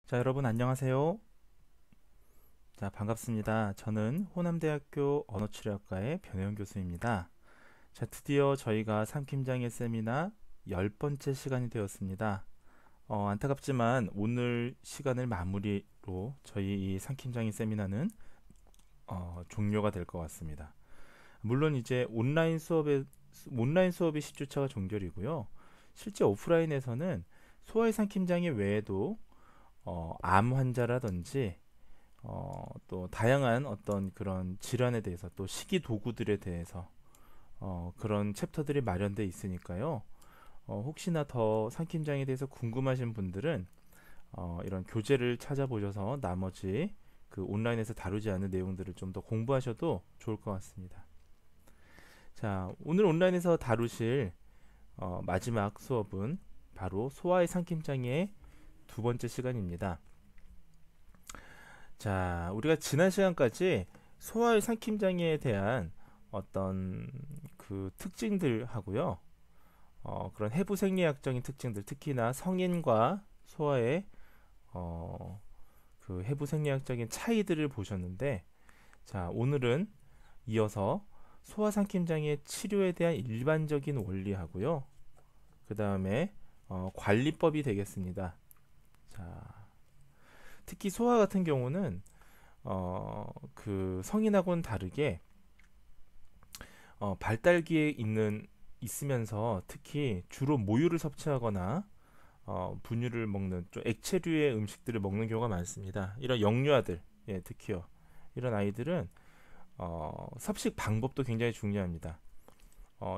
자, 여러분 안녕하세요. 자, 반갑습니다. 저는 호남대학교 언어치료학과의 변혜원 교수입니다. 자, 드디어 저희가 삼킴장의 세미나 10번째 시간이 되었습니다. 안타깝지만 오늘 시간을 마무리로 저희 이 삼킴장의 세미나는 종료가 될 것 같습니다. 물론 이제 온라인 수업이 10주차가 종결이고요. 실제 오프라인에서는 소아의 삼킴장애 외에도 암 환자라든지 또 다양한 어떤 그런 질환에 대해서 또 식이 도구들에 대해서 그런 챕터들이 마련되어 있으니까요. 혹시나 더 삼킴장에 대해서 궁금하신 분들은 이런 교재를 찾아보셔서 나머지 그 온라인에서 다루지 않은 내용들을 좀 더 공부하셔도 좋을 것 같습니다. 자, 오늘 온라인에서 다루실 마지막 수업은 바로 소아의 삼킴장애의 두 번째 시간입니다. 자, 우리가 지난 시간까지 소아의 삼킴장애에 대한 어떤 그 특징들하고요. 그런 해부 생리학적인 특징들, 특히나 성인과 소아의 그 해부 생리학적인 차이들을 보셨는데, 자, 오늘은 이어서 소아 삼킴장애 치료에 대한 일반적인 원리하고요. 그 다음에 관리법이 되겠습니다. 자, 특히 소아 같은 경우는 그 성인하고는 다르게 발달기에 있으면서 특히 주로 모유를 섭취하거나 분유를 먹는 좀 액체류의 음식들을 먹는 경우가 많습니다. 이런 영유아들, 예, 특히요. 이런 아이들은 섭식 방법도 굉장히 중요합니다.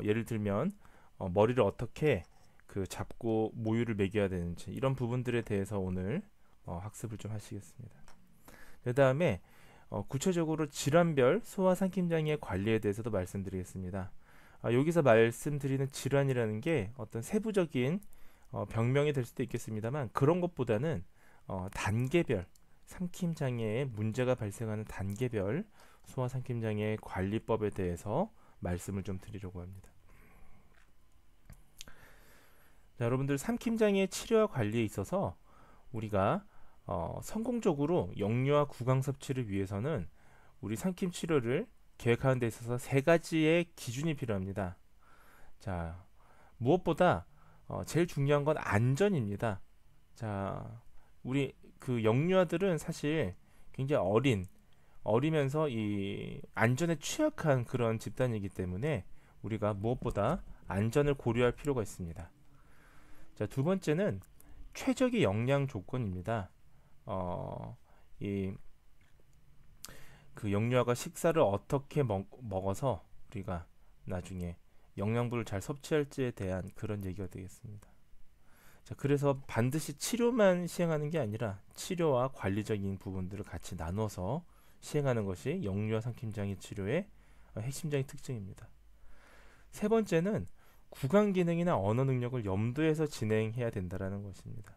예를 들면 머리를 어떻게 그 잡고 모유를 먹여야 되는지 이런 부분들에 대해서 오늘 학습을 좀 하시겠습니다. 그 다음에 구체적으로 질환별 소아 삼킴장애 관리에 대해서도 말씀드리겠습니다. 여기서 말씀드리는 질환이라는 게 어떤 세부적인 병명이 될 수도 있겠습니다만 그런 것보다는 단계별 삼킴장애에 문제가 발생하는 단계별 소아 삼킴장애 관리법에 대해서 말씀을 좀 드리려고 합니다. 자, 여러분들 삼킴장애 치료와 관리에 있어서 우리가 성공적으로 영유아 구강 섭취를 위해서는 우리 삼킴 치료를 계획하는 데 있어서 세 가지의 기준이 필요합니다. 자, 무엇보다 제일 중요한 건 안전입니다. 자, 우리 그 영유아들은 사실 굉장히 어리면서 이 안전에 취약한 그런 집단이기 때문에 우리가 무엇보다 안전을 고려할 필요가 있습니다. 자, 두 번째는 최적의 영양 조건입니다. 이 그 영유아가 식사를 어떻게 먹어서 우리가 나중에 영양분을 잘 섭취할지에 대한 그런 얘기가 되겠습니다. 자, 그래서 반드시 치료만 시행하는 게 아니라 치료와 관리적인 부분들을 같이 나눠서 시행하는 것이 영유아 삼킴장애 치료의 핵심적인 특징입니다. 세 번째는 구강 기능이나 언어 능력을 염두에서 진행해야 된다는 것입니다.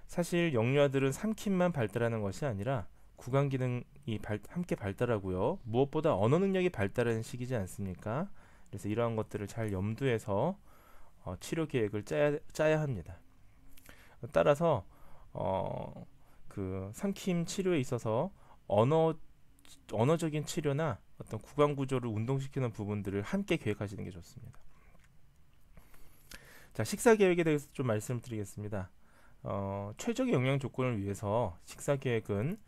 사실 영유아들은 삼킴만 발달하는 것이 아니라 구강 기능이 함께 발달하고요. 무엇보다 언어 능력이 발달하는 시기지 않습니까? 그래서 이러한 것들을 잘 염두에서 치료 계획을 짜야 합니다. 따라서 그 삼킴 치료에 있어서 언어적인 치료나 어떤 구강 구조를 운동시키는 부분들을 함께 계획하시는 게 좋습니다. 자, 식사 계획에 대해서 좀 말씀드리겠습니다. 최적의 영양 조건을 위해서 식사 계획은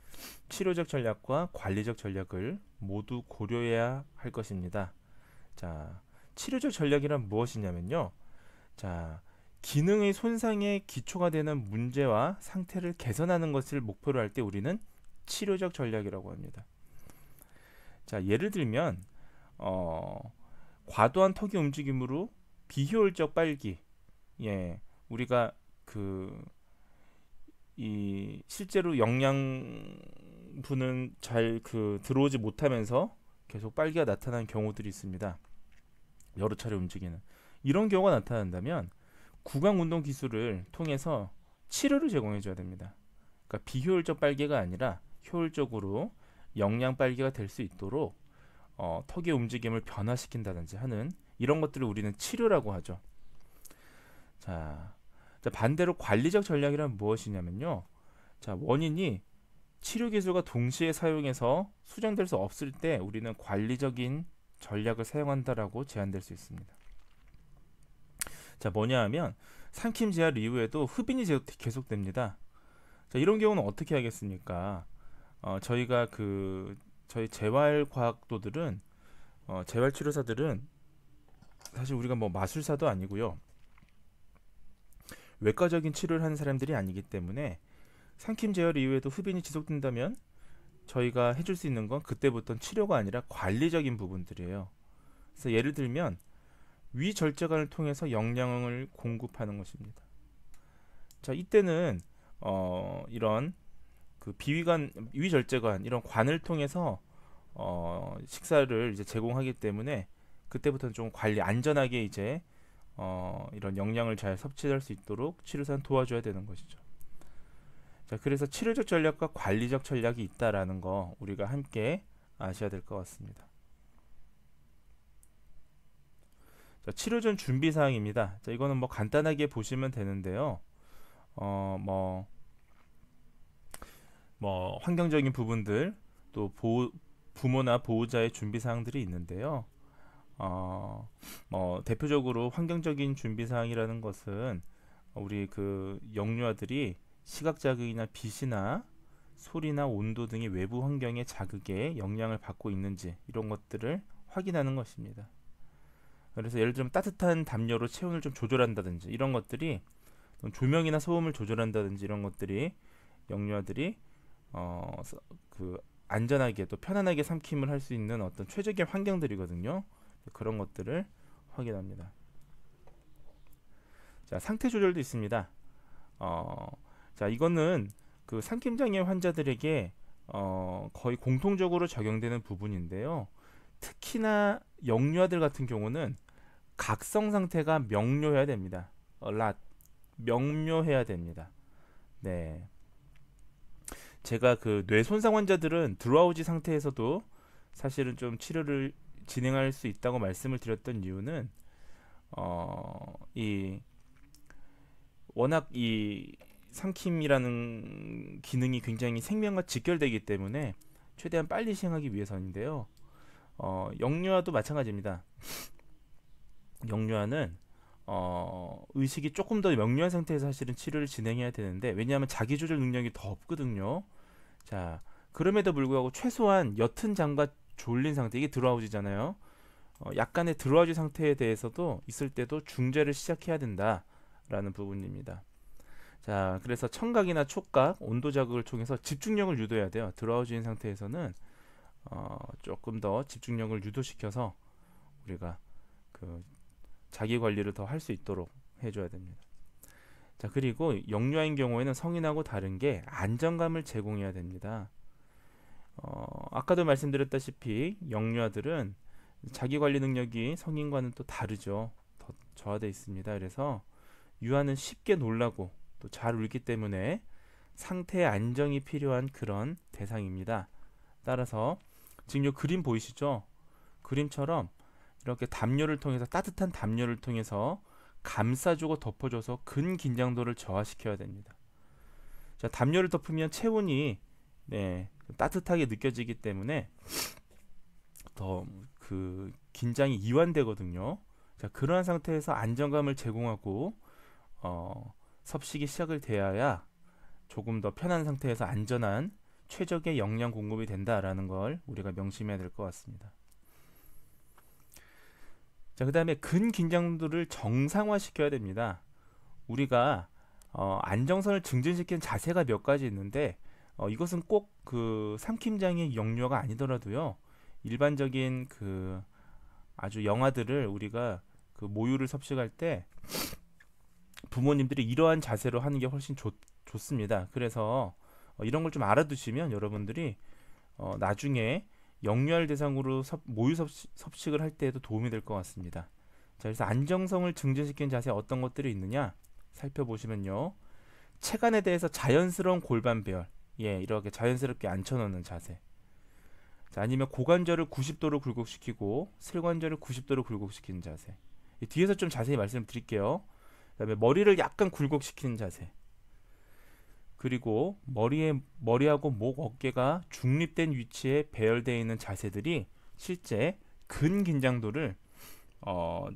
치료적 전략과 관리적 전략을 모두 고려해야 할 것입니다. 자, 치료적 전략이란 무엇이냐면요. 자, 기능의 손상에 기초가 되는 문제와 상태를 개선하는 것을 목표로 할 때 우리는 치료적 전략이라고 합니다. 자, 예를 들면 과도한 턱의 움직임으로 비효율적 빨기, 예, 우리가 그 이 실제로 영양분은 잘 그 들어오지 못하면서 계속 빨기가 나타나는 경우들이 있습니다. 여러 차례 움직이는 이런 경우가 나타난다면 구강 운동 기술을 통해서 치료를 제공해 줘야 됩니다. 그러니까 비효율적 빨개가 아니라 효율적으로 영양 빨개가 될 수 있도록 턱의 움직임을 변화시킨다든지 하는 이런 것들을 우리는 치료라고 하죠. 자, 반대로 관리적 전략이란 무엇이냐면요. 자, 원인이 치료 기술과 동시에 사용해서 수정될 수 없을 때 우리는 관리적인 전략을 사용한다라고 제한될 수 있습니다. 자, 뭐냐 하면 삼킴 재활 이후에도 흡인이 계속됩니다. 자, 이런 경우는 어떻게 하겠습니까? 저희가 저희 재활과학도들은 재활치료사들은 사실 우리가 뭐 마술사도 아니고요. 외과적인 치료를 하는 사람들이 아니기 때문에 삼킴 재활 이후에도 흡인이 지속된다면 저희가 해줄 수 있는 건 그때부터는 치료가 아니라 관리적인 부분들이에요. 그래서 예를 들면 위절제관을 통해서 영양을 공급하는 것입니다. 자, 이때는 이런 비위관, 위절제관 이런 관을 통해서 식사를 이제 제공하기 때문에 그때부터는 좀 관리 안전하게 이제 이런 영양을 잘 섭취할 수 있도록 치료사는 도와줘야 되는 것이죠. 자, 그래서 치료적 전략과 관리적 전략이 있다라는 거 우리가 함께 아셔야 될 것 같습니다. 자, 치료 전 준비 사항입니다. 자, 이거는 뭐 간단하게 보시면 되는데요. 환경적인 부분들 또 부모나 보호자의 준비 사항들이 있는데요. 대표적으로 환경적인 준비 사항이라는 것은 우리 영유아들이 시각 자극이나 빛이나 소리나 온도 등의 외부 환경의 자극에 영향을 받고 있는지 이런 것들을 확인하는 것입니다. 그래서 예를 들면 따뜻한 담요로 체온을 좀 조절한다든지 이런 것들이 조명이나 소음을 조절한다든지 이런 것들이 영유아들이 안전하게 또 편안하게 삼킴을 할 수 있는 어떤 최적의 환경들이거든요. 그런 것들을 확인합니다. 자, 상태 조절도 있습니다. 자, 이거는 삼킴장애 환자들에게 거의 공통적으로 적용되는 부분인데요. 특히나 영유아들 같은 경우는 각성 상태가 명료해야 됩니다. 명료해야 됩니다. 네. 제가 뇌 손상 환자들은 드라우지 상태에서도 사실은 좀 치료를 진행할 수 있다고 말씀을 드렸던 이유는 워낙 이 삼킴이라는 기능이 굉장히 생명과 직결되기 때문에 최대한 빨리 시행하기 위해서인데요. 영유아도 마찬가지입니다. 영유아는 의식이 조금 더 명료한 상태에서 사실은 치료를 진행해야 되는데 왜냐하면 자기 조절 능력이 더 없거든요. 자, 그럼에도 불구하고 최소한 옅은 잠과 졸린 상태, 이게 드라우지잖아요. 약간의 드라우지 상태에 대해서도 있을 때도 중재를 시작해야 된다라는 부분입니다. 자, 그래서 청각이나 촉각, 온도 자극을 통해서 집중력을 유도해야 돼요. 드라우지인 상태에서는 조금 더 집중력을 유도시켜서 우리가 자기 관리를 더 할 수 있도록 해줘야 됩니다. 자, 그리고 영유아인 경우에는 성인하고 다른 게 안정감을 제공해야 됩니다. 아까도 말씀드렸다시피 영유아들은 자기 관리 능력이 성인과는 또 다르죠. 더 저하되어 있습니다. 그래서 유아는 쉽게 놀라고 또 잘 울기 때문에 상태의 안정이 필요한 그런 대상입니다. 따라서 지금 이 그림 보이시죠? 그림처럼 이렇게 담요를 통해서 따뜻한 담요를 통해서 감싸주고 덮어줘서 근긴장도를 저하시켜야 됩니다. 자, 담요를 덮으면 체온이 따뜻하게 느껴지기 때문에 더 긴장이 이완되거든요. 자, 그러한 상태에서 안정감을 제공하고 섭식이 시작을 돼야 조금 더 편한 상태에서 안전한 최적의 영양 공급이 된다라는 걸 우리가 명심해야 될 것 같습니다. 자, 그 다음에 근긴장도를 정상화시켜야 됩니다. 우리가 안정선을 증진시키는 자세가 몇 가지 있는데 이것은 꼭 삼킴장애 영유아가 아니더라도요. 일반적인 아주 영아들을 우리가 모유를 섭식할 때 부모님들이 이러한 자세로 하는 게 훨씬 좋습니다. 그래서 이런 걸 좀 알아두시면 여러분들이 나중에 영유아를 대상으로 모유 섭식을 할 때에도 도움이 될 것 같습니다. 자, 그래서 안정성을 증진시키는 자세 어떤 것들이 있느냐 살펴보시면요. 체간에 대해서 자연스러운 골반 배열, 이렇게 자연스럽게 앉혀놓는 자세. 자, 아니면 고관절을 90도로 굴곡시키고 슬관절을 90도로 굴곡시키는 자세. 뒤에서 좀 자세히 말씀드릴게요. 그 다음에 머리를 약간 굴곡시키는 자세. 그리고 머리하고 목, 어깨가 중립된 위치에 배열되어 있는 자세들이 실제 근긴장도를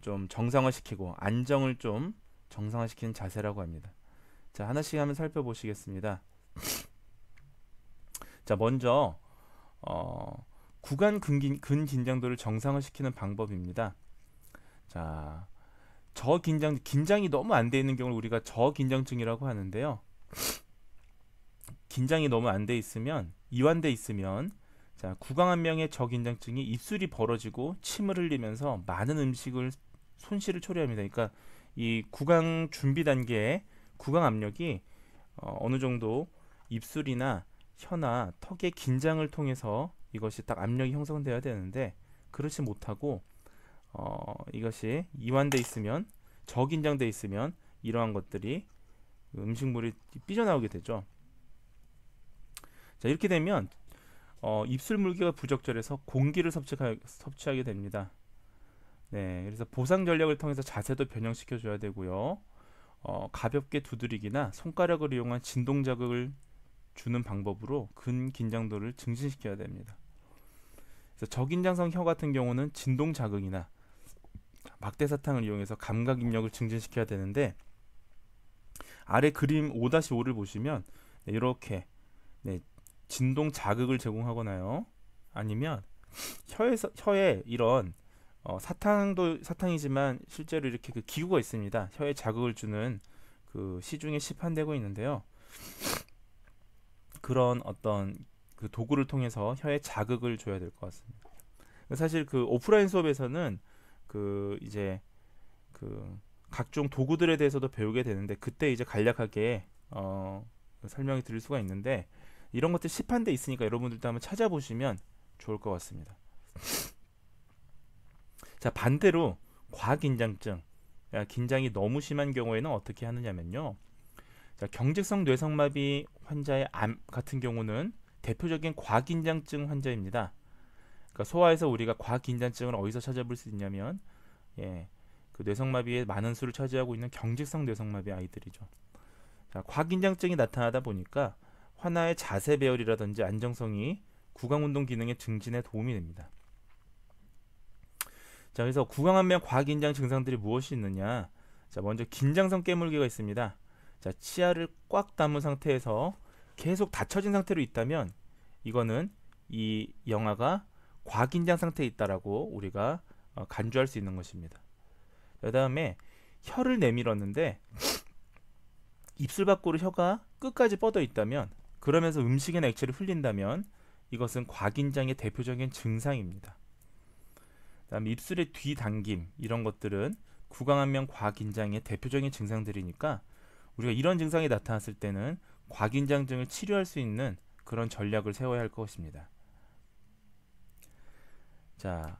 좀 정상화시키고 안정을 좀 정상화시키는 자세라고 합니다. 자, 하나씩 한번 살펴보시겠습니다. 자, 먼저 구간 근긴장도를 정상화시키는 방법입니다. 자, 긴장이 너무 안 돼 있는 경우를 우리가 저긴장증이라고 하는데요. 긴장이 너무 안 돼 있으면, 이완돼 있으면, 자, 구강암명의 저긴장증이 입술이 벌어지고 침을 흘리면서 많은 음식을 손실을 초래합니다. 그러니까 이 구강 준비 단계에 구강 압력이 어느 정도 입술이나 혀나 턱의 긴장을 통해서 이것이 딱 압력이 형성되어야 되는데 그렇지 못하고 이것이 이완돼 있으면, 저긴장돼 있으면 이러한 것들이 음식물이 삐져나오게 되죠. 자, 이렇게 되면 입술 물기가 부적절해서 공기를 섭취하게 됩니다. 네, 그래서 보상 전략을 통해서 자세도 변형시켜 줘야 되고요. 가볍게 두드리기나 손가락을 이용한 진동 자극을 주는 방법으로 근긴장도를 증진시켜야 됩니다. 그래서 저긴장성 혀 같은 경우는 진동 자극이나 막대 사탕을 이용해서 감각 입력을 증진시켜야 되는데, 아래 그림 5-5를 보시면 이렇게 진동 자극을 제공하거나요, 아니면 혀에 이런 사탕이지만 실제로 이렇게 그 기구가 있습니다. 혀에 자극을 주는 그 시중에 시판되고 있는데요. 그런 어떤 그 도구를 통해서 혀에 자극을 줘야 될 것 같습니다. 사실 그 오프라인 수업에서는 그 이제 그 각종 도구들에 대해서도 배우게 되는데 그때 이제 간략하게 설명을 드릴 수가 있는데, 이런 것들 시판돼 있으니까 여러분들도 한번 찾아보시면 좋을 것 같습니다. 자, 반대로 과긴장증, 긴장이 너무 심한 경우에는 어떻게 하느냐면요. 자, 경직성 뇌성마비 환자의 암 같은 경우는 대표적인 과긴장증 환자입니다. 그러니까 소아에서 우리가 과긴장증을 어디서 찾아볼 수 있냐면, 그 뇌성마비의 많은 수를 차지하고 있는 경직성 뇌성마비 아이들이죠. 자, 과긴장증이 나타나다 보니까 환아의 자세 배열이라든지 안정성이 구강운동 기능의 증진에 도움이 됩니다. 자, 그래서 구강암면 과긴장 증상들이 무엇이 있느냐? 자, 먼저 긴장성 깨물기가 있습니다. 자, 치아를 꽉 다문 상태에서 계속 닫혀진 상태로 있다면 이거는 이 영아가 과긴장 상태에 있다라고 우리가 간주할 수 있는 것입니다. 그 다음에 혀를 내밀었는데 입술 밖으로 혀가 끝까지 뻗어 있다면, 그러면서 음식이나 액체를 흘린다면 이것은 과긴장의 대표적인 증상입니다. 그다음 입술의 뒤당김, 이런 것들은 구강암면 과긴장의 대표적인 증상들이니까 우리가 이런 증상이 나타났을 때는 과긴장증을 치료할 수 있는 그런 전략을 세워야 할 것입니다. 자,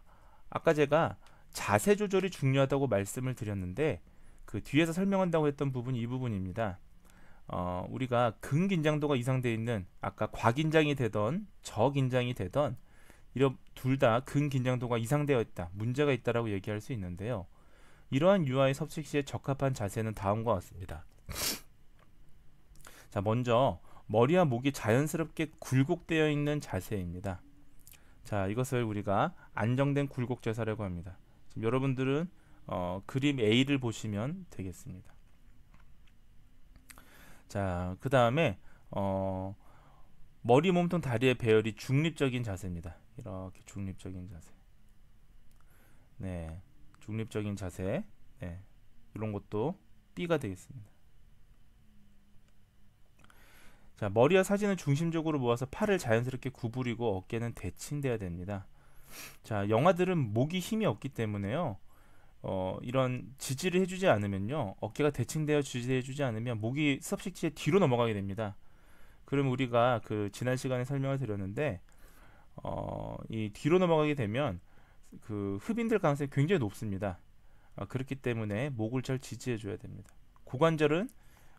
아까 제가 자세 조절이 중요하다고 말씀을 드렸는데 그 뒤에서 설명한다고 했던 부분이 이 부분입니다. 우리가 근긴장도가 이상되어 있는, 아까 과긴장이 되던 저긴장이 되던 이런 둘 다 근긴장도가 이상되어 있다, 문제가 있다라고 얘기할 수 있는데요. 이러한 유아의 섭식 시에 적합한 자세는 다음과 같습니다. 자, 먼저 머리와 목이 자연스럽게 굴곡되어 있는 자세입니다. 자, 이것을 우리가 안정된 굴곡 자세라고 합니다. 지금 여러분들은 그림 A를 보시면 되겠습니다. 자, 그 다음에 머리, 몸통, 다리의 배열이 중립적인 자세입니다. 이렇게 중립적인 자세. 네, 중립적인 자세. 네, 이런 것도 B가 되겠습니다. 자, 머리와 사진을 중심적으로 모아서 팔을 자연스럽게 구부리고 어깨는 대칭돼야 됩니다. 자, 영아들은 목이 힘이 없기 때문에요. 이런 지지를 해주지 않으면요, 어깨가 대칭되어 지지해주지 않으면 목이 섭식지에 뒤로 넘어가게 됩니다. 그럼 우리가 그 지난 시간에 설명을 드렸는데 이 뒤로 넘어가게 되면 그 흡인될 가능성이 굉장히 높습니다. 그렇기 때문에 목을 잘 지지해줘야 됩니다. 고관절은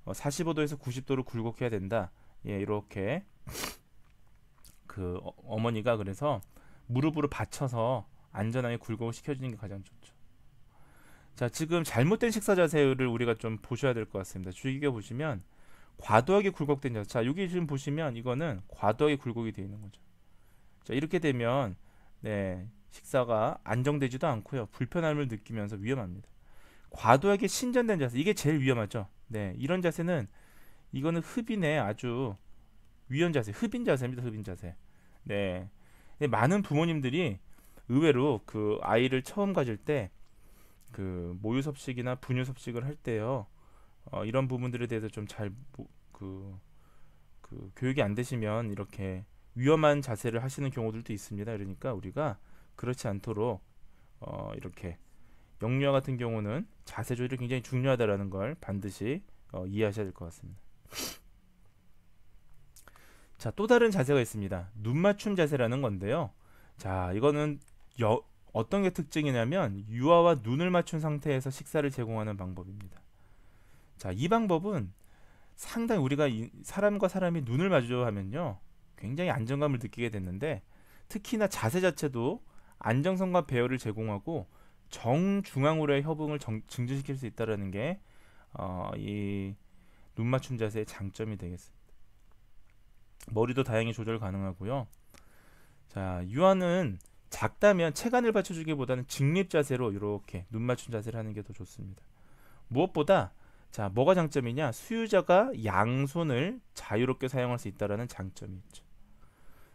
45도에서 90도로 굴곡해야 된다. 예, 이렇게 그 어머니가 그래서 무릎으로 받쳐서 안전하게 굴곡을 시켜주는 게 가장 좋죠. 자, 지금 잘못된 식사 자세를 우리가 좀 보셔야 될 것 같습니다. 주의 깊게 보시면 과도하게 굴곡된 자세. 자, 여기 지금 보시면 이거는 과도하게 굴곡이 되어 있는 거죠. 자, 이렇게 되면 네, 식사가 안정되지도 않고요. 불편함을 느끼면서 위험합니다. 과도하게 신전된 자세. 이게 제일 위험하죠. 네, 이런 자세는 이거는 흡인의 아주 위험 자세, 흡인 자세입니다. 흡인 자세. 네. 많은 부모님들이 의외로 그 아이를 처음 가질 때 그 모유 섭식이나 분유 섭식을 할 때요. 이런 부분들에 대해서 좀 잘 교육이 안 되시면 이렇게 위험한 자세를 하시는 경우들도 있습니다. 그러니까 우리가 그렇지 않도록 이렇게 영유아 같은 경우는 자세 조절이 굉장히 중요하다라는 걸 반드시 이해하셔야 될 것 같습니다. 자, 또 다른 자세가 있습니다. 눈 맞춤 자세라는 건데요. 자, 이거는 어떤 게 특징이냐면 유아와 눈을 맞춘 상태에서 식사를 제공하는 방법입니다. 자, 이 방법은 상당히 우리가 사람과 사람이 눈을 마주하면요 굉장히 안정감을 느끼게 됐는데, 특히나 자세 자체도 안정성과 배열을 제공하고 정중앙으로의 협응을 증진시킬 수 있다는 게 이 눈맞춤 자세의 장점이 되겠습니다. 머리도 다양히 조절 가능하고요. 자, 유아는 작다면 체간을 받쳐주기보다는 직립 자세로 이렇게 눈맞춤 자세를 하는 게 더 좋습니다. 무엇보다 자, 뭐가 장점이냐? 수유자가 양손을 자유롭게 사용할 수 있다는 장점이 있죠.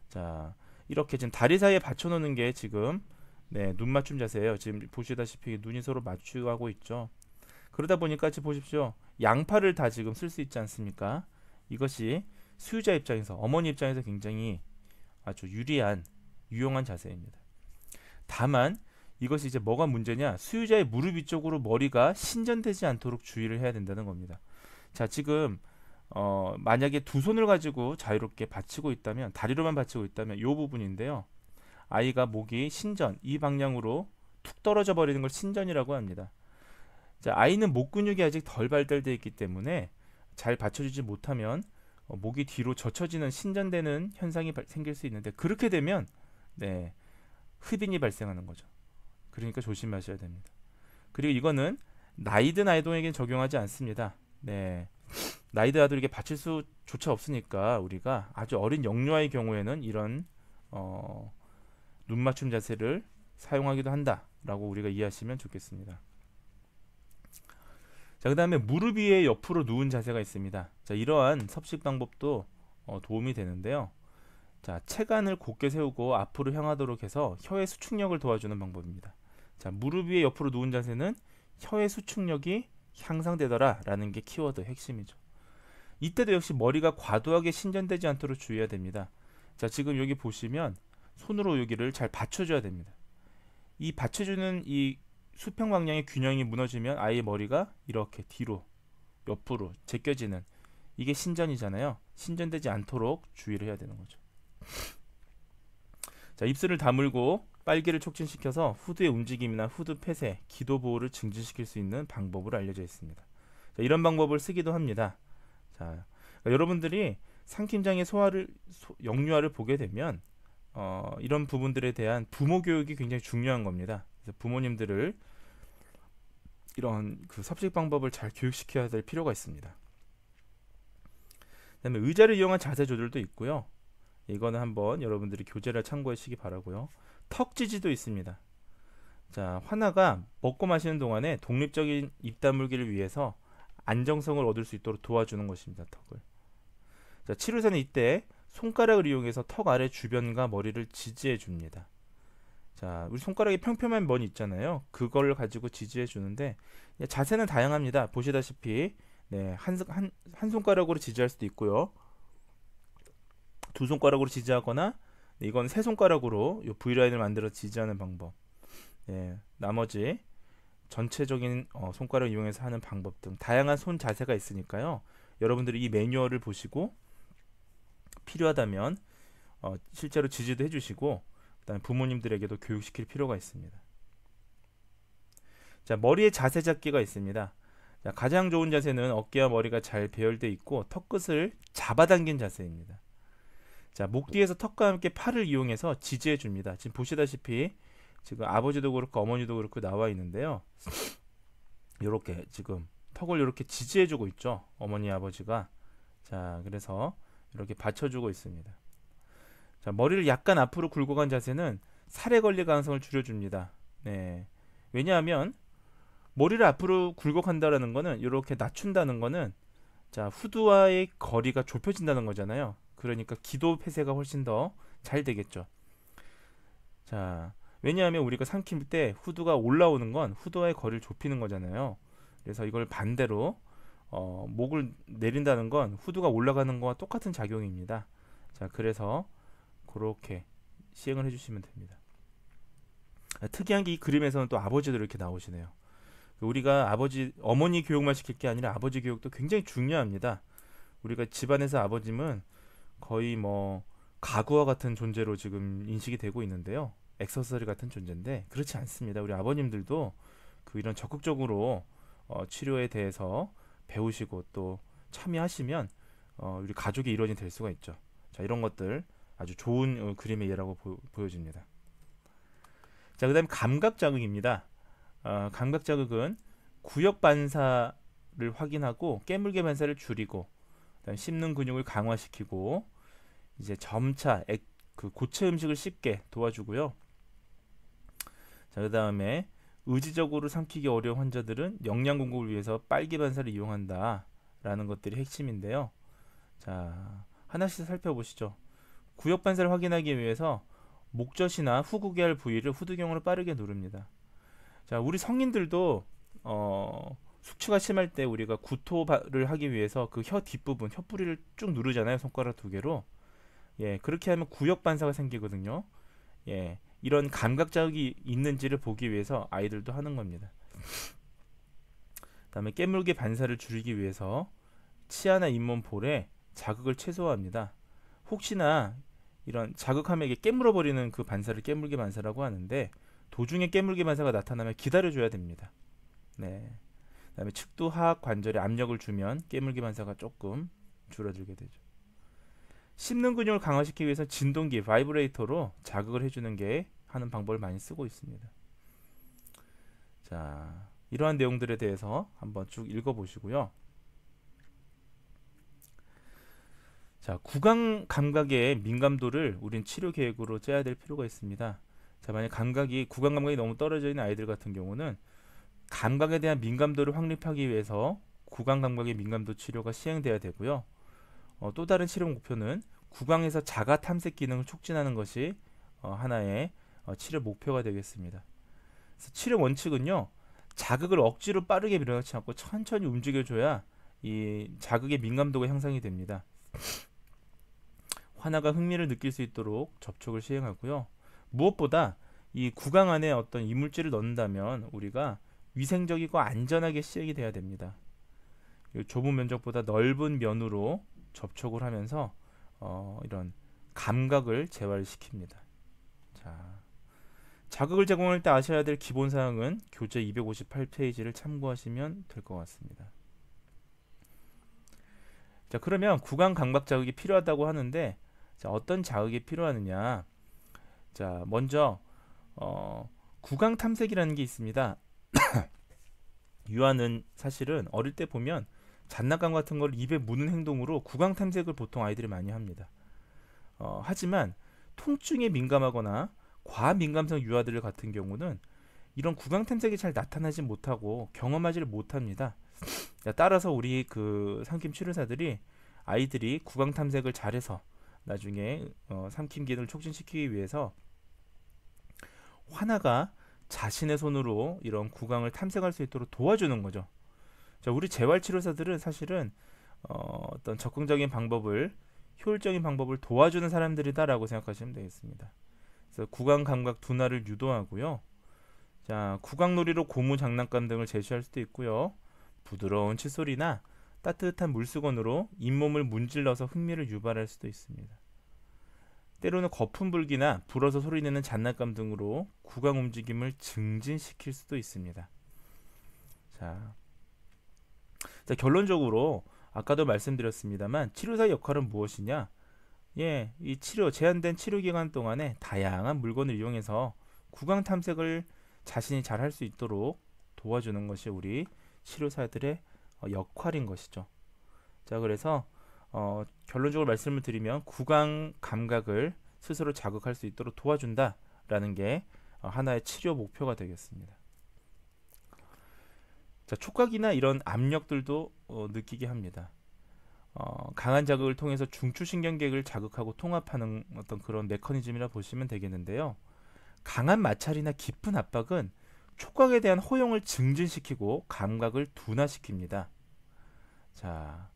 자, 이렇게 지금 다리 사이에 받쳐놓는 게 지금 네, 눈 맞춤 자세예요. 지금 보시다시피 눈이 서로 마주하고 있죠. 그러다 보니까 지금 보십시오. 양팔을 다 지금 쓸 수 있지 않습니까? 이것이 수유자 입장에서, 어머니 입장에서 굉장히 아주 유용한 자세입니다. 다만 이것이 이제 뭐가 문제냐? 수유자의 무릎 위쪽으로 머리가 신전되지 않도록 주의를 해야 된다는 겁니다. 자, 지금 만약에 두 손을 가지고 자유롭게 받치고 있다면, 다리로만 받치고 있다면 이 부분인데요. 아이가 목이 신전, 이 방향으로 툭 떨어져 버리는 걸 신전이라고 합니다. 자, 아이는 목 근육이 아직 덜 발달되어 있기 때문에 잘 받쳐주지 못하면 목이 뒤로 젖혀지는 신전되는 현상이 생길 수 있는데, 그렇게 되면 네, 흡인이 발생하는 거죠. 그러니까 조심하셔야 됩니다. 그리고 이거는 나이 든 아이동에게는 적용하지 않습니다. 네, 나이 든 아이들에게 받칠 수조차 없으니까 우리가 아주 어린 영유아의 경우에는 이런 눈 맞춤 자세를 사용하기도 한다라고 우리가 이해하시면 좋겠습니다. 자, 그 다음에 무릎 위에 옆으로 누운 자세가 있습니다. 자, 이러한 섭식 방법도 도움이 되는데요. 자, 체간을 곧게 세우고 앞으로 향하도록 해서 혀의 수축력을 도와주는 방법입니다. 자, 무릎 위에 옆으로 누운 자세는 혀의 수축력이 향상되더라 라는 게 키워드 핵심이죠. 이때도 역시 머리가 과도하게 신전되지 않도록 주의해야 됩니다. 자, 지금 여기 보시면 손으로 여기를 잘 받쳐줘야 됩니다. 이 받쳐주는 이 수평 방향의 균형이 무너지면 아이의 머리가 이렇게 뒤로 옆으로 제껴지는, 이게 신전이잖아요. 신전되지 않도록 주의를 해야 되는 거죠. 자, 입술을 다물고 빨기를 촉진시켜서 후두의 움직임이나 후두 폐쇄, 기도 보호를 증진시킬 수 있는 방법으로 알려져 있습니다. 자, 이런 방법을 쓰기도 합니다. 자, 그러니까 여러분들이 상킴장의 영유아를 보게 되면 이런 부분들에 대한 부모 교육이 굉장히 중요한 겁니다. 그래서 부모님들을 이런 그 섭식 방법을 잘 교육시켜야 될 필요가 있습니다. 그다음에 의자를 이용한 자세 조절도 있고요. 이거는 한번 여러분들이 교재를 참고하시기 바라고요. 턱 지지도 있습니다. 자, 화나가 먹고 마시는 동안에 독립적인 입 다물기를 위해서 안정성을 얻을 수 있도록 도와주는 것입니다. 턱을. 자, 치료사는 이때 손가락을 이용해서 턱 아래 주변과 머리를 지지해 줍니다. 자, 우리 손가락에 평평한 면 있잖아요. 그걸 가지고 지지해 주는데 자세는 다양합니다. 보시다시피 네, 한 손가락으로 지지할 수도 있고요. 두 손가락으로 지지하거나 네, 이건 세 손가락으로 이 V라인을 만들어 지지하는 방법. 네, 나머지 전체적인 손가락을 이용해서 하는 방법 등 다양한 손 자세가 있으니까요. 여러분들이 이 매뉴얼을 보시고 필요하다면 실제로 지지도 해주시고, 그다음에 부모님들에게도 교육시킬 필요가 있습니다. 자, 머리의 자세 잡기가 있습니다. 자, 가장 좋은 자세는 어깨와 머리가 잘 배열되어 있고 턱끝을 잡아당긴 자세입니다. 자, 목 뒤에서 턱과 함께 팔을 이용해서 지지해 줍니다. 지금 보시다시피 지금 아버지도 그렇고 어머니도 그렇고 나와 있는데요. 이렇게 지금 턱을 이렇게 지지해 주고 있죠. 어머니 아버지가 자, 그래서 이렇게 받쳐주고 있습니다. 자, 머리를 약간 앞으로 굴고 간 자세는 살에 걸릴 가능성을 줄여줍니다. 네. 왜냐하면 머리를 앞으로 굴고 간다라는 거는 이렇게 낮춘다는 거는 자, 후두와의 거리가 좁혀진다는 거잖아요. 그러니까 기도 폐쇄가 훨씬 더 잘 되겠죠. 자, 왜냐하면 우리가 삼킬 때 후두가 올라오는 건 후두와의 거리를 좁히는 거잖아요. 그래서 이걸 반대로 목을 내린다는 건 후두가 올라가는 거와 똑같은 작용입니다. 자, 그래서 그렇게 시행을 해주시면 됩니다. 특이한 게 이 그림에서는 또 아버지도 이렇게 나오시네요. 우리가 어머니 교육만 시킬 게 아니라 아버지 교육도 굉장히 중요합니다. 우리가 집안에서 아버님은 거의 뭐 가구와 같은 존재로 지금 인식이 되고 있는데요. 액세서리 같은 존재인데 그렇지 않습니다. 우리 아버님들도 이런 적극적으로 치료에 대해서 배우시고 또 참여하시면 우리 가족의 일원이 될 수가 있죠. 자, 이런 것들 아주 좋은 그림의 예라고 보여집니다. 자, 그 다음에 감각 자극입니다. 감각 자극은 구역 반사를 확인하고 깨물개 반사를 줄이고 그다음 씹는 근육을 강화시키고 이제 점차 고체 음식을 씹게 도와주고요. 자, 그 다음에 의지적으로 삼키기 어려운 환자들은 영양 공급을 위해서 빨기 반사를 이용한다라는 것들이 핵심인데요. 자, 하나씩 살펴보시죠. 구역 반사를 확인하기 위해서 목젖이나 후구개할 부위를 후두경으로 빠르게 누릅니다. 자, 우리 성인들도 숙취가 심할 때 우리가 구토를 하기 위해서 그 혀 뒷부분, 혀뿌리를 쭉 누르잖아요. 손가락 2개로. 예, 그렇게 하면 구역 반사가 생기거든요. 예, 이런 감각 자극이 있는지를 보기 위해서 아이들도 하는 겁니다. 그다음에 깨물개 반사를 줄이기 위해서 치아나 잇몸 볼에 자극을 최소화합니다. 혹시나 이런 자극하면 이게 깨물어 버리는 그 반사를 깨물개 반사라고 하는데 도중에 깨물개 반사가 나타나면 기다려줘야 됩니다. 네. 그다음에 측두 하악 관절에 압력을 주면 깨물개 반사가 조금 줄어들게 되죠. 씹는 근육을 강화시키기 위해서 진동기, 바이브레이터로 자극을 해주는 게 하는 방법을 많이 쓰고 있습니다. 자, 이러한 내용들에 대해서 한번 쭉 읽어보시고요. 자, 구강 감각의 민감도를 우린 치료 계획으로 짜야 될 필요가 있습니다. 자, 만약 구강 감각이 너무 떨어져 있는 아이들 같은 경우는 감각에 대한 민감도를 확립하기 위해서 구강 감각의 민감도 치료가 시행돼야 되고요. 또 다른 치료 목표는 구강에서 자가 탐색 기능을 촉진하는 것이 하나의 치료 목표가 되겠습니다. 그래서 치료 원칙은요, 자극을 억지로 빠르게 밀어넣지 않고 천천히 움직여줘야 이 자극의 민감도가 향상이 됩니다. 환아가 흥미를 느낄 수 있도록 접촉을 시행하고요. 무엇보다 이 구강 안에 어떤 이물질을 넣는다면 우리가 위생적이고 안전하게 시행이 돼야 됩니다. 좁은 면적보다 넓은 면으로 접촉을 하면서 이런 감각을 재활시킵니다. 자, 자극을 제공할 때 아셔야 될 기본 사항은 교재 258페이지를 참고하시면 될 것 같습니다. 자, 그러면 구강 감각 자극이 필요하다고 하는데 자, 어떤 자극이 필요하느냐? 자, 먼저 구강 탐색이라는 게 있습니다. 유아는 사실은 어릴 때 보면 장난감 같은 걸 입에 무는 행동으로 구강 탐색을 보통 아이들이 많이 합니다. 하지만 통증에 민감하거나 과민감성 유아들 같은 경우는 이런 구강 탐색이 잘 나타나지 못하고 경험하지를 못합니다. 따라서 우리 삼킴 치료사들이 아이들이 구강 탐색을 잘해서 나중에 삼킴 기능을 촉진시키기 위해서 환아가 자신의 손으로 이런 구강을 탐색할 수 있도록 도와주는 거죠. 자, 우리 재활치료사들은 사실은 어떤 적극적인 방법을 효율적인 방법을 도와주는 사람들이다라고 생각하시면 되겠습니다. 그래서 구강 감각 둔화를 유도하고요. 자, 구강놀이로 고무 장난감 등을 제시할 수도 있고요. 부드러운 칫솔이나 따뜻한 물수건으로 잇몸을 문질러서 흥미를 유발할 수도 있습니다. 때로는 거품 불기나 불어서 소리내는 장난감 등으로 구강 움직임을 증진시킬 수도 있습니다. 자, 결론적으로 아까도 말씀드렸습니다만 치료사의 역할은 무엇이냐? 예, 이 제한된 치료 기간 동안에 다양한 물건을 이용해서 구강 탐색을 자신이 잘 할 수 있도록 도와주는 것이 우리 치료사들의 역할인 것이죠. 자, 그래서 결론적으로 말씀을 드리면 구강 감각을 스스로 자극할 수 있도록 도와준다라는 게 하나의 치료 목표가 되겠습니다. 자, 촉각이나 이런 압력들도 느끼게 합니다. 강한 자극을 통해서 중추신경계를 자극하고 통합하는 어떤 그런 메커니즘이라 보시면 되겠는데요. 강한 마찰이나 깊은 압박은 촉각에 대한 허용을 증진시키고 감각을 둔화시킵니다. 자,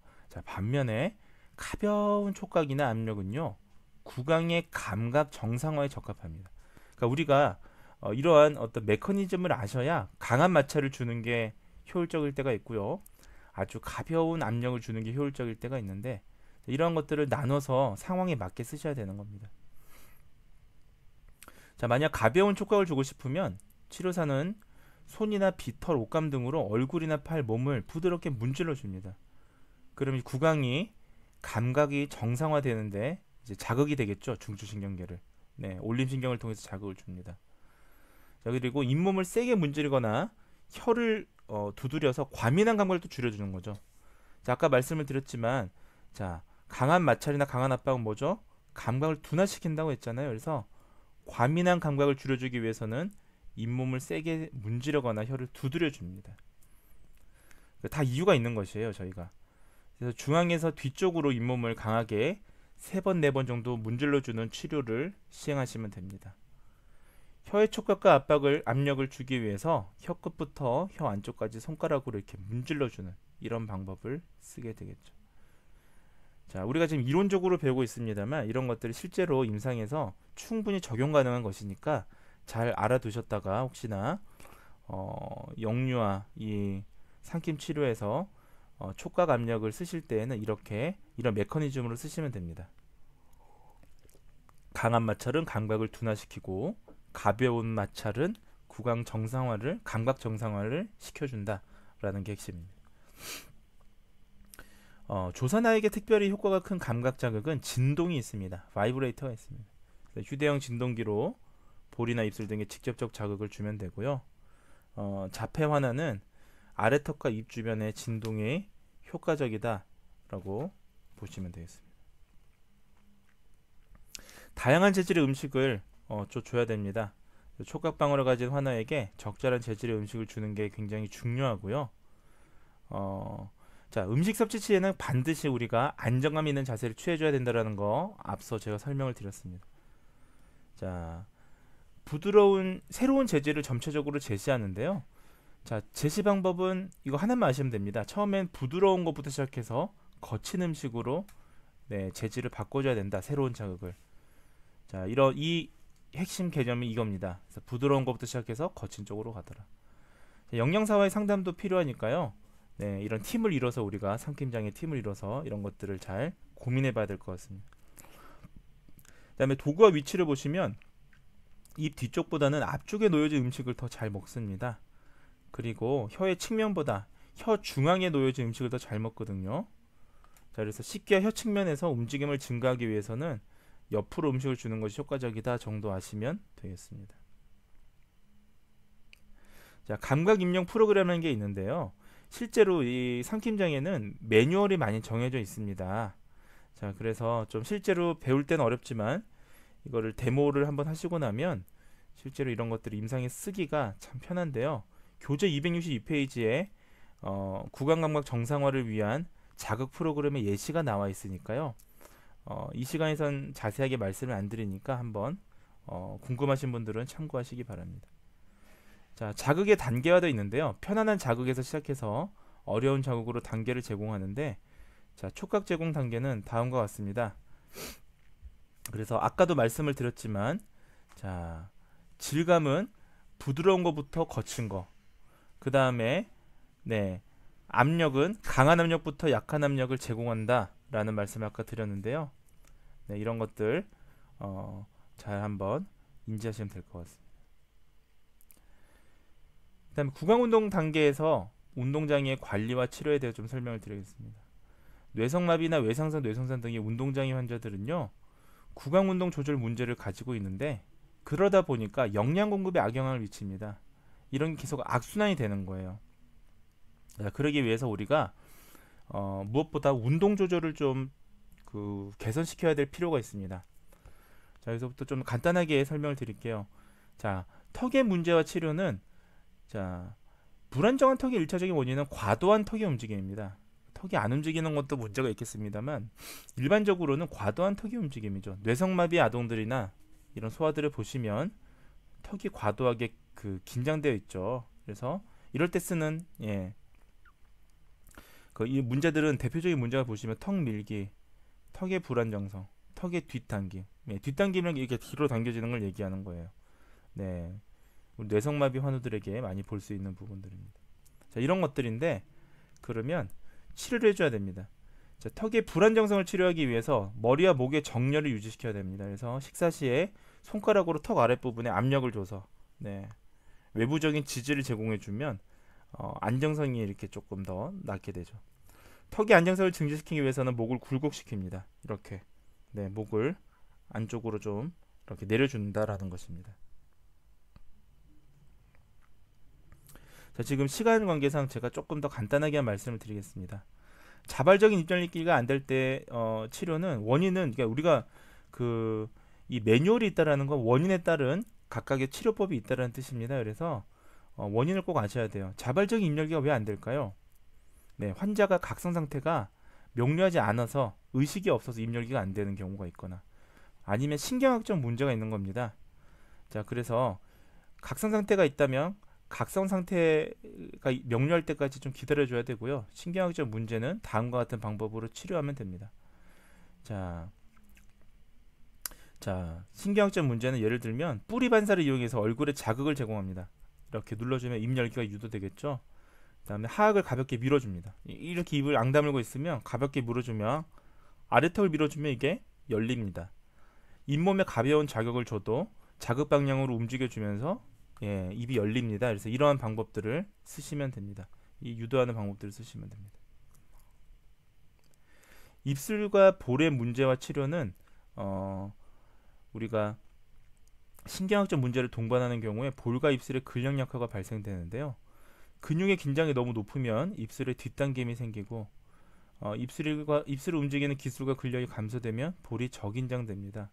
반면에 가벼운 촉각이나 압력은요, 구강의 감각 정상화에 적합합니다. 그러니까 우리가 이러한 어떤 메커니즘을 아셔야 강한 마찰을 주는 게 효율적일 때가 있고요. 아주 가벼운 압력을 주는 게 효율적일 때가 있는데 이런 것들을 나눠서 상황에 맞게 쓰셔야 되는 겁니다. 자, 만약 가벼운 촉각을 주고 싶으면 치료사는 손이나 비털, 옷감 등으로 얼굴이나 팔, 몸을 부드럽게 문질러 줍니다. 그럼 이 구강이 감각이 정상화되는데 이제 자극이 되겠죠. 중추신경계를. 네, 올림신경을 통해서 자극을 줍니다. 자, 그리고 잇몸을 세게 문지르거나 혀를 두드려서 과민한 감각을 또 줄여주는 거죠. 자, 아까 말씀을 드렸지만 자, 강한 마찰이나 강한 압박은 뭐죠? 감각을 둔화시킨다고 했잖아요. 그래서 과민한 감각을 줄여주기 위해서는 잇몸을 세게 문지르거나 혀를 두드려 줍니다. 다 이유가 있는 것이에요, 저희가. 그래서 중앙에서 뒤쪽으로 잇몸을 강하게 3번, 4번 정도 문질러주는 치료를 시행하시면 됩니다. 혀의 촉각과 압력을 주기 위해서 혀 끝부터 혀 안쪽까지 손가락으로 이렇게 문질러주는 이런 방법을 쓰게 되겠죠. 자, 우리가 지금 이론적으로 배우고 있습니다만 이런 것들이 실제로 임상에서 충분히 적용 가능한 것이니까 잘 알아두셨다가 혹시나 역류와 이 삼킴 치료에서 촉각 압력을 쓰실 때에는 이런 메커니즘으로 쓰시면 됩니다. 강한 마찰은 감각을 둔화시키고 가벼운 마찰은 감각 정상화를 시켜준다라는 게 핵심입니다. 조사나에게 특별히 효과가 큰 감각 자극은 진동이 있습니다. 바이브레이터가 있습니다. 휴대용 진동기로 볼이나 입술 등에 직접적 자극을 주면 되고요. 자폐 환아는 아래턱과 입 주변의 진동이 효과적이다라고 보시면 되겠습니다. 다양한 재질의 음식을 줘야 됩니다. 촉각방어를 가진 환아에게 적절한 재질의 음식을 주는 게 굉장히 중요하고요. 자, 음식 섭취 시에는 반드시 우리가 안정감 있는 자세를 취해줘야 된다는 거 앞서 제가 설명을 드렸습니다. 자, 새로운 재질을 점차적으로 제시하는데요. 자, 제시 방법은 이거 하나만 아시면 됩니다. 처음엔 부드러운 것부터 시작해서 거친 음식으로 재질을 바꿔줘야 된다. 새로운 자극을. 자, 이 핵심 개념이 이겁니다. 그래서 부드러운 것부터 시작해서 거친 쪽으로 가더라. 영양사와의 상담도 필요하니까요. 네, 이런 팀을 이뤄서 우리가 삼킴장의 팀을 이뤄서 이런 것들을 잘 고민해 봐야 될 것 같습니다. 그 다음에 도구와 위치를 보시면 입 뒤쪽보다는 앞쪽에 놓여진 음식을 더 잘 먹습니다. 그리고 혀의 측면보다 혀 중앙에 놓여진 음식을 더 잘 먹거든요. 자, 그래서 식기와 혀 측면에서 움직임을 증가하기 위해서는 옆으로 음식을 주는 것이 효과적이다 정도 아시면 되겠습니다. 자, 감각 입력 프로그램이라는 게 있는데요. 실제로 이 삼킴장에는 매뉴얼이 많이 정해져 있습니다. 자, 그래서 좀 실제로 배울 때는 어렵지만 이거를 데모를 한번 하시고 나면 실제로 이런 것들을 임상에 쓰기가 참 편한데요. 교재 262페이지에 구강감각 정상화를 위한 자극 프로그램의 예시가 나와 있으니까요. 이 시간에선 자세하게 말씀을 안 드리니까 한번 궁금하신 분들은 참고하시기 바랍니다. 자, 자극의 단계화도 있는데요. 편안한 자극에서 시작해서 어려운 자극으로 단계를 제공하는데, 자, 촉각 제공 단계는 다음과 같습니다. 그래서 아까도 말씀을 드렸지만, 자, 질감은 부드러운 것부터 거친 거, 그 다음에 압력은 강한 압력부터 약한 압력을 제공한다 라는 말씀을 아까 드렸는데요. 네, 이런 것들 잘 한번 인지하시면 될 것 같습니다. 그 다음에 구강운동 단계에서 운동장애의 관리와 치료에 대해 좀 설명을 드리겠습니다. 뇌성마비나 외상선, 뇌성산 등의 운동장애 환자들은요, 구강운동 조절 문제를 가지고 있는데 그러다 보니까 영양 공급에 악영향을 미칩니다. 이런 게 계속 악순환이 되는 거예요. 자, 그러기 위해서 우리가 무엇보다 운동 조절을 좀 개선시켜야 될 필요가 있습니다. 자, 여기서부터 좀 간단하게 설명을 드릴게요. 자, 턱의 문제와 치료는, 자, 불안정한 턱의 1차적인 원인은 과도한 턱의 움직임입니다. 턱이 안 움직이는 것도 문제가 있겠습니다만 일반적으로는 과도한 턱의 움직임이죠. 뇌성마비 아동들이나 이런 소아들을 보시면 턱이 과도하게 긴장되어 있죠. 그래서 이럴 때 쓰는 이 문제들은, 대표적인 문제가 보시면 턱 밀기, 턱의 불안정성, 턱의 뒷당김. 뒷당김은 이렇게 뒤로 당겨지는 걸 얘기하는 거예요. 네, 우리 뇌성마비 환우들에게 많이 볼 수 있는 부분들입니다. 자, 이런 것들인데, 그러면 치료를 해줘야 됩니다. 자, 턱의 불안정성을 치료하기 위해서 머리와 목의 정렬을 유지시켜야 됩니다. 그래서 식사 시에 손가락으로 턱 아랫부분에 압력을 줘서 외부적인 지지를 제공해주면 안정성이 이렇게 조금 더 낫게 되죠. 턱의 안정성을 증진시키기 위해서는 목을 굴곡시킵니다. 이렇게 목을 안쪽으로 좀 이렇게 내려준다라는 것입니다. 자, 지금 시간 관계상 제가 조금 더 간단하게 말씀을 드리겠습니다. 자발적인 입 열리기가 안 될 때 치료는, 원인은, 그러니까 우리가 이 매뉴얼이 있다라는 건 원인에 따른 각각의 치료법이 있다라는 뜻입니다. 그래서 원인을 꼭 아셔야 돼요. 자발적인 입 열기가 왜 안 될까요? 네, 환자가 각성 상태가 명료하지 않아서, 의식이 없어서 입 열기가 안 되는 경우가 있거나, 아니면 신경학적 문제가 있는 겁니다. 자, 그래서 각성 상태가 있다면 각성 상태가 명료할 때까지 좀 기다려줘야 되고요. 신경학적 문제는 다음과 같은 방법으로 치료하면 됩니다. 자, 신경학적 문제는 예를 들면 뿌리 반사를 이용해서 얼굴에 자극을 제공합니다. 이렇게 눌러주면 입 열기가 유도되겠죠. 그 다음에 하악을 가볍게 밀어줍니다. 이렇게 입을 앙다물고 있으면 가볍게 밀어주면, 아래턱을 밀어주면 이게 열립니다. 잇몸에 가벼운 자극을 줘도 자극 방향으로 움직여주면서 입이 열립니다. 그래서 이러한 방법들을 쓰시면 됩니다. 이 유도하는 방법들을 쓰시면 됩니다. 입술과 볼의 문제와 치료는 우리가 신경학적 문제를 동반하는 경우에 볼과 입술에 근력약화가 발생되는데요. 근육의 긴장이 너무 높으면 입술에 뒷당김이 생기고, 입술을 움직이는 기술과 근력이 감소되면 볼이 저긴장됩니다.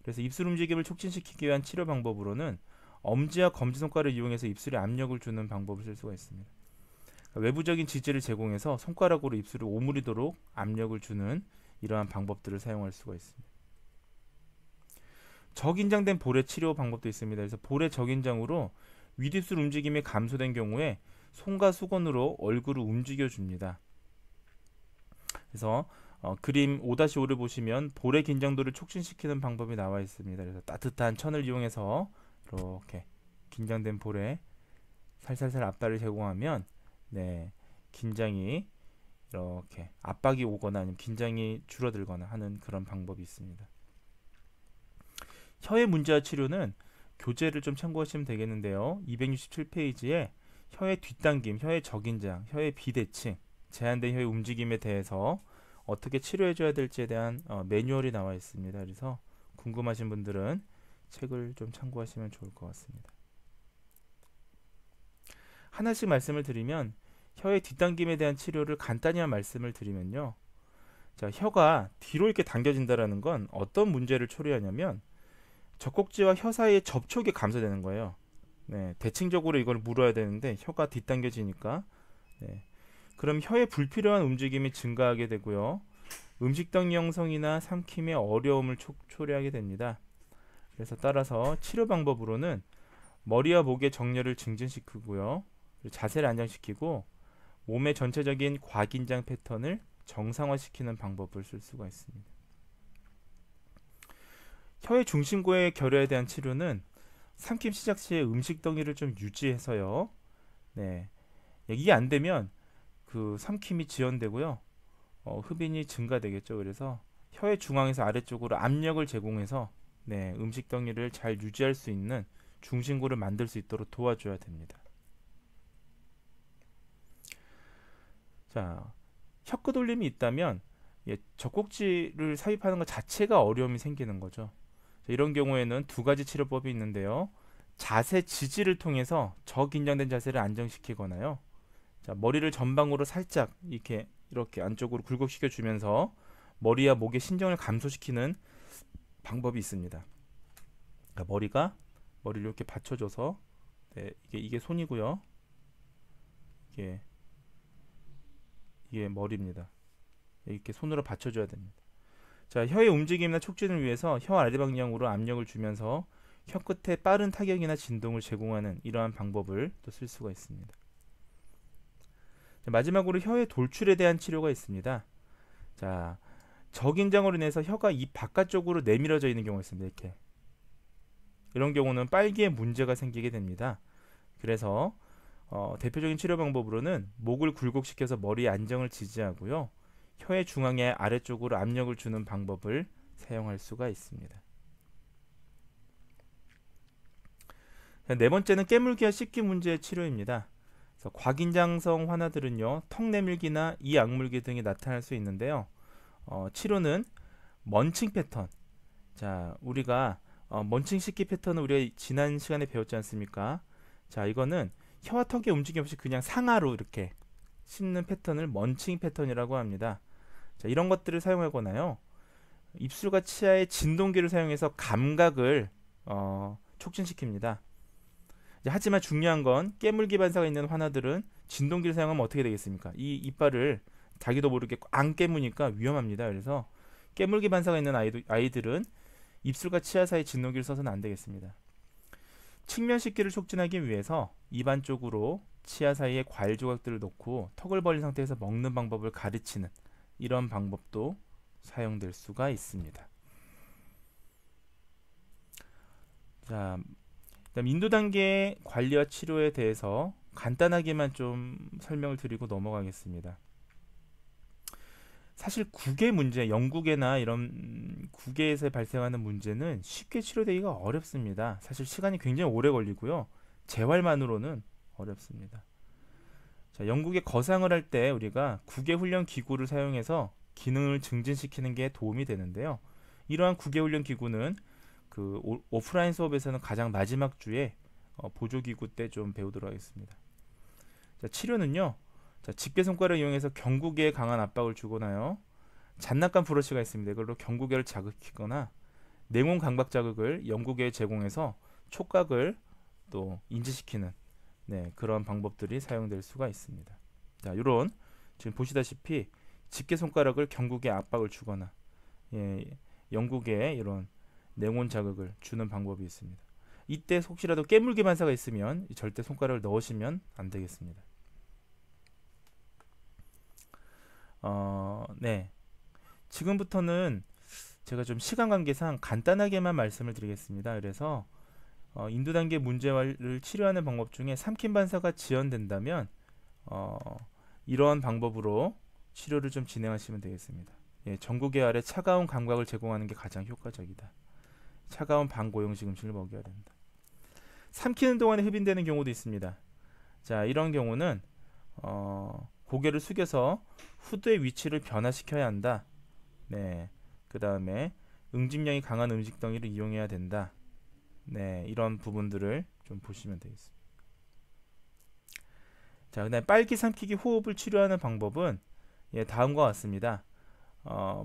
그래서 입술 움직임을 촉진시키기 위한 치료 방법으로는 엄지와 검지손가락을 이용해서 입술에 압력을 주는 방법을 쓸 수가 있습니다. 그러니까 외부적인 지지를 제공해서 손가락으로 입술을 오므리도록 압력을 주는 이러한 방법들을 사용할 수가 있습니다. 저긴장된 볼의 치료 방법도 있습니다. 그래서 볼의 저긴장으로 윗입술 움직임이 감소된 경우에 손과 수건으로 얼굴을 움직여 줍니다. 그래서 그림 5-5를 보시면 볼의 긴장도를 촉진시키는 방법이 나와 있습니다. 그래서 따뜻한 천을 이용해서 이렇게 긴장된 볼에 살살살 압박을 제공하면 긴장이 이렇게 압박이 오거나 아니면 긴장이 줄어들거나 하는 그런 방법이 있습니다. 혀의 문제와 치료는 교재를 좀 참고하시면 되겠는데요. 267페이지에 혀의 뒷당김, 혀의 저긴장, 혀의 비대칭, 제한된 혀의 움직임에 대해서 어떻게 치료해줘야 될지에 대한 매뉴얼이 나와 있습니다. 그래서 궁금하신 분들은 책을 좀 참고하시면 좋을 것 같습니다. 하나씩 말씀을 드리면, 혀의 뒷당김에 대한 치료를 간단히 말씀을 드리면요. 자, 혀가 뒤로 이렇게 당겨진다는 건 어떤 문제를 초래하냐면, 젖꼭지와 혀 사이의 접촉이 감소되는 거예요. 대칭적으로 이걸 물어야 되는데 혀가 뒷당겨지니까 그럼 혀의 불필요한 움직임이 증가하게 되고요. 음식덩이 형성이나 삼킴의 어려움을 초래하게 됩니다. 그래서 따라서 치료 방법으로는 머리와 목의 정렬을 증진시키고요. 자세를 안정시키고 몸의 전체적인 과긴장 패턴을 정상화시키는 방법을 쓸 수가 있습니다. 혀의 중심부의 결여에 대한 치료는 삼킴 시작 시에 음식덩이를 좀 유지해서요. 이게 안 되면 삼킴이 지연되고요. 흡인이 증가되겠죠. 그래서 혀의 중앙에서 아래쪽으로 압력을 제공해서 음식덩이를 잘 유지할 수 있는 중심구를 만들 수 있도록 도와줘야 됩니다. 자, 혀끝 올림이 있다면 젖꼭지를 삽입하는 것 자체가 어려움이 생기는 거죠. 자, 이런 경우에는 두 가지 치료법이 있는데요. 자세 지지를 통해서 저긴장된 자세를 안정시키거나요. 자, 머리를 전방으로 살짝 이렇게 안쪽으로 굴곡시켜 주면서 머리와 목의 신경을 감소시키는 방법이 있습니다. 그러니까 머리를 이렇게 받쳐줘서, 네, 이게 손이고요. 이게 머리입니다. 이렇게 손으로 받쳐줘야 됩니다. 자, 혀의 움직임이나 촉진을 위해서 혀 아래 방향으로 압력을 주면서 혀 끝에 빠른 타격이나 진동을 제공하는 이러한 방법을 또 쓸 수가 있습니다. 자, 마지막으로 혀의 돌출에 대한 치료가 있습니다. 자, 저긴장으로 인해서 혀가 입 바깥쪽으로 내밀어져 있는 경우가 있습니다. 이렇게. 이런 경우는 빨기에 문제가 생기게 됩니다. 그래서 대표적인 치료 방법으로는 목을 굴곡시켜서 머리의 안정을 지지하고요. 혀의 중앙에 아래쪽으로 압력을 주는 방법을 사용할 수가 있습니다. 네 번째는 깨물기와 씹기 문제의 치료입니다. 그래서 과긴장성 환아들은요, 턱 내밀기나 이 악물기 등이 나타날 수 있는데요. 치료는 먼칭 패턴. 자, 우리가 먼칭 씹기 패턴은 우리가 지난 시간에 배웠지 않습니까? 자, 이거는 혀와 턱의 움직임 없이 그냥 상하로 이렇게 씹는 패턴을 먼칭 패턴이라고 합니다. 자, 이런 것들을 사용하거나요, 입술과 치아의 진동기를 사용해서 감각을 촉진시킵니다. 하지만 중요한 건 깨물기 반사가 있는 환아들은 진동기를 사용하면 어떻게 되겠습니까? 이 이빨을 자기도 모르게 안 깨무니까 위험합니다. 그래서 깨물기 반사가 있는 아이들은 입술과 치아 사이 진동기를 써서는 안 되겠습니다. 측면 씹기를 촉진하기 위해서 입안 쪽으로 치아 사이에 과일 조각들을 놓고 턱을 벌린 상태에서 먹는 방법을 가르치는 이런 방법도 사용될 수가 있습니다. 자, 그다음 인도 단계 관리와 치료에 대해서 간단하게만 좀 설명을 드리고 넘어가겠습니다. 사실 구개 문제, 영구개나 이런 구개에서 발생하는 문제는 쉽게 치료되기가 어렵습니다. 사실 시간이 굉장히 오래 걸리고요. 재활만으로는 어렵습니다. 자, 영구개 거상을 할 때 우리가 구개 훈련 기구를 사용해서 기능을 증진시키는 게 도움이 되는데요. 이러한 구개 훈련 기구는 그 오프라인 수업에서는 가장 마지막 주에 보조기구 때 좀 배우도록 하겠습니다. 자, 치료는요, 자, 집게 손가락을 이용해서 경구개에 강한 압박을 주거나요, 장난감 브러쉬가 있습니다. 이걸로 경구개를 자극시키거나 냉온 강박 자극을 영구개에 제공해서 촉각을 또 인지시키는, 네, 그런 방법들이 사용될 수가 있습니다. 자, 이런 지금 보시다시피 집게 손가락을 경구개에 압박을 주거나, 예, 영구개에 이런 냉온 자극을 주는 방법이 있습니다. 이때 혹시라도 깨물기 반사가 있으면 절대 손가락을 넣으시면 안 되겠습니다. 네. 지금부터는 제가 좀 시간 관계상 간단하게만 말씀을 드리겠습니다. 그래서 인두 단계 문제를 치료하는 방법 중에 삼킴 반사가 지연된다면 이러한 방법으로 치료를 좀 진행하시면 되겠습니다. 예, 전구개 아래 차가운 감각을 제공하는 게 가장 효과적이다. 차가운 반고용식 음식을 먹여야 된다. 삼키는 동안에 흡인되는 경우도 있습니다. 자, 이런 경우는 고개를 숙여서 후두의 위치를 변화시켜야 한다. 네, 그 다음에 응집력이 강한 음식 덩이를 이용해야 된다. 네, 이런 부분들을 좀 보시면 되겠습니다. 자, 그다음 빨기 삼키기 호흡을 치료하는 방법은, 예, 다음과 같습니다.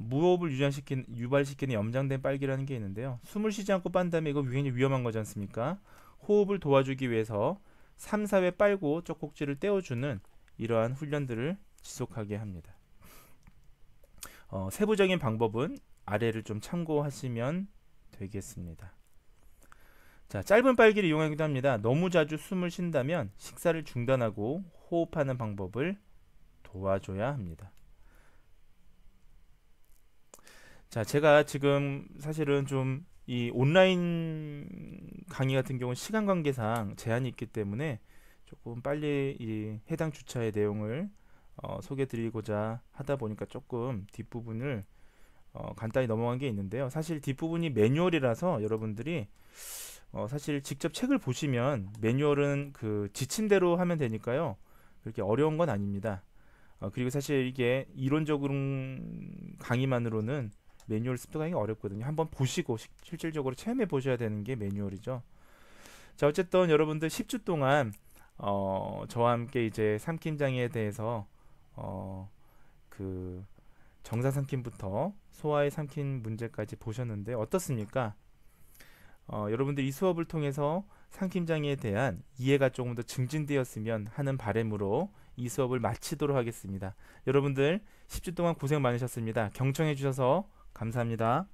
무호흡을 유발시키는 염장된 빨기라는 게 있는데요. 숨을 쉬지 않고 빤 다음에 이거 굉장히 위험한 거지 않습니까? 호흡을 도와주기 위해서 3, 4회 빨고 쪽꼭지를 떼어주는 이러한 훈련들을 지속하게 합니다. 세부적인 방법은 아래를 좀 참고하시면 되겠습니다. 자, 짧은 빨기를 이용하기도 합니다. 너무 자주 숨을 쉰다면 식사를 중단하고 호흡하는 방법을 도와줘야 합니다. 자, 제가 지금 사실은 좀 이 온라인 강의 같은 경우는 시간 관계상 제한이 있기 때문에 조금 빨리 이 해당 주차의 내용을 소개해 드리고자 하다 보니까 조금 뒷부분을 간단히 넘어간 게 있는데요. 사실 뒷부분이 매뉴얼이라서 여러분들이 사실 직접 책을 보시면 매뉴얼은 그 지침대로 하면 되니까요. 그렇게 어려운 건 아닙니다. 그리고 사실 이게 이론적으로 강의만으로는 매뉴얼 습득하기 어렵거든요. 한번 보시고 실질적으로 체험해 보셔야 되는 게 매뉴얼이죠. 자, 어쨌든 여러분들 10주 동안 저와 함께 이제 삼킴장애에 대해서 그 정사 삼킴부터 소아의 삼킴 문제까지 보셨는데 어떻습니까? 여러분들 이 수업을 통해서 삼킴장애에 대한 이해가 조금 더 증진되었으면 하는 바람으로 이 수업을 마치도록 하겠습니다. 여러분들 10주 동안 고생 많으셨습니다. 경청해 주셔서 감사합니다.